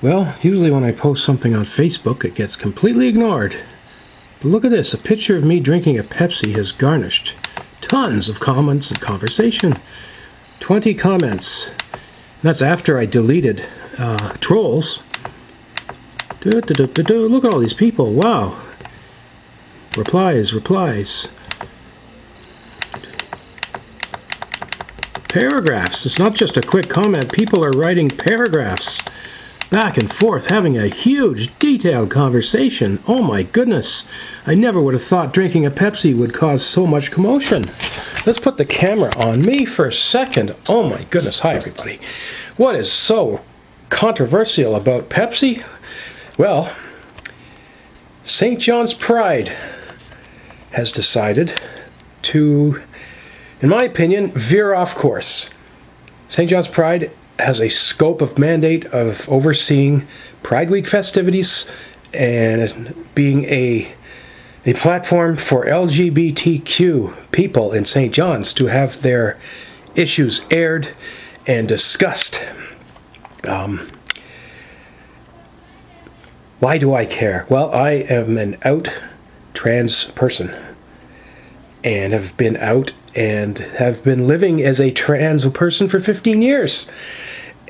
Well, usually when I post something on Facebook, it gets completely ignored. But look at this. A picture of me drinking a Pepsi has garnished tons of comments and conversation. 20 comments. That's after I deleted trolls. Look at all these people. Wow. Replies. Paragraphs. It's not just a quick comment. People are writing paragraphs. Back and forth, having a huge, detailed conversation. Oh my goodness. I never would have thought drinking a Pepsi would cause so much commotion. Let's put the camera on me for a second. Oh my goodness. Hi, everybody. What is so controversial about Pepsi? Well, St. John's Pride has decided to, in my opinion, veer off course. St. John's Pride has a scope of mandate of overseeing Pride Week festivities and being a platform for LGBTQ people in St. John's to have their issues aired and discussed. Why do I care? Well, I am an out trans person and have been out and have been living as a trans person for 15 years.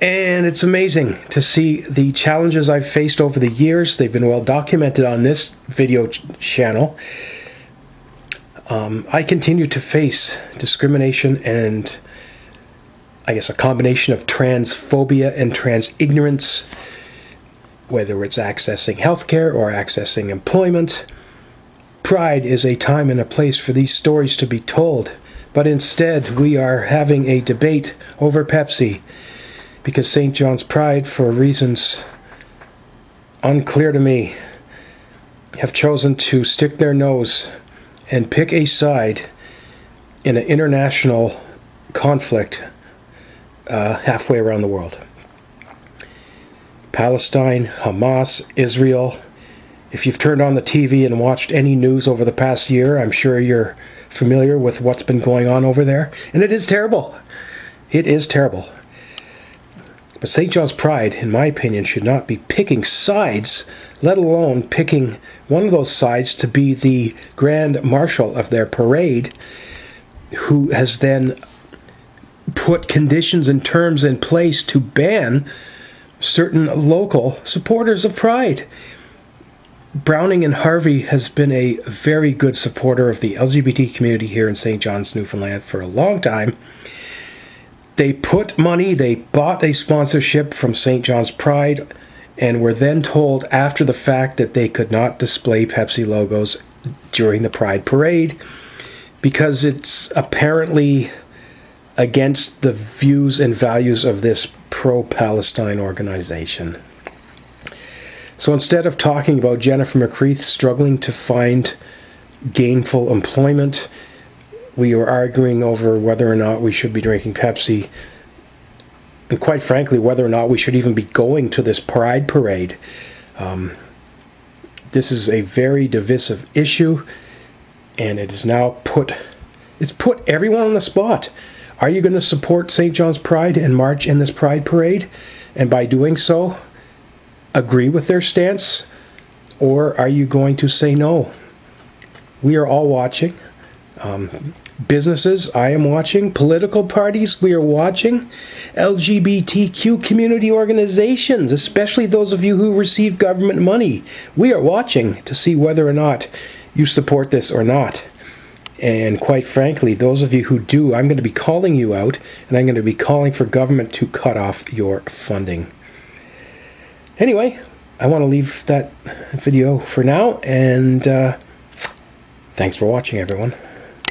And it's amazing to see the challenges I've faced over the years. They've been well documented on this video channel. I continue to face discrimination and, I guess, a combination of transphobia and trans ignorance, whether it's accessing healthcare or accessing employment. Pride is a time and a place for these stories to be told, but instead we are having a debate over Pepsi because St. John's Pride, for reasons unclear to me, have chosen to stick their nose and pick a side in an international conflict halfway around the world. Palestine, Hamas, Israel. If you've turned on the TV and watched any news over the past year, I'm sure you're familiar with what's been going on over there. And it is terrible. It is terrible. But St. John's Pride, in my opinion, should not be picking sides, let alone picking one of those sides to be the grand marshal of their parade, who has then put conditions and terms in place to ban certain local supporters of Pride. Browning and Harvey has been a very good supporter of the LGBT community here in St. John's, Newfoundland for a long time. They put money, they bought a sponsorship from St. John's Pride, and were then told after the fact that they could not display Pepsi logos during the Pride Parade because it's apparently against the views and values of this pro-Palestine organization. So instead of talking about Jennifer McCreath struggling to find gainful employment, we were arguing over whether or not we should be drinking Pepsi, and quite frankly, whether or not we should even be going to this Pride Parade. This is a very divisive issue, and it is now put everyone on the spot. Are you going to support St. John's Pride and march in this Pride Parade, and by doing so, agree with their stance, or are you going to say no? We are all watching. Businesses, I am watching. Political parties, we are watching. LGBTQ community organizations, especially those of you who receive government money, we are watching to see whether or not you support this or not. And quite frankly, those of you who do, I'm going to be calling you out, and I'm going to be calling for government to cut off your funding. Anyway, I want to leave that video for now, and thanks for watching, everyone.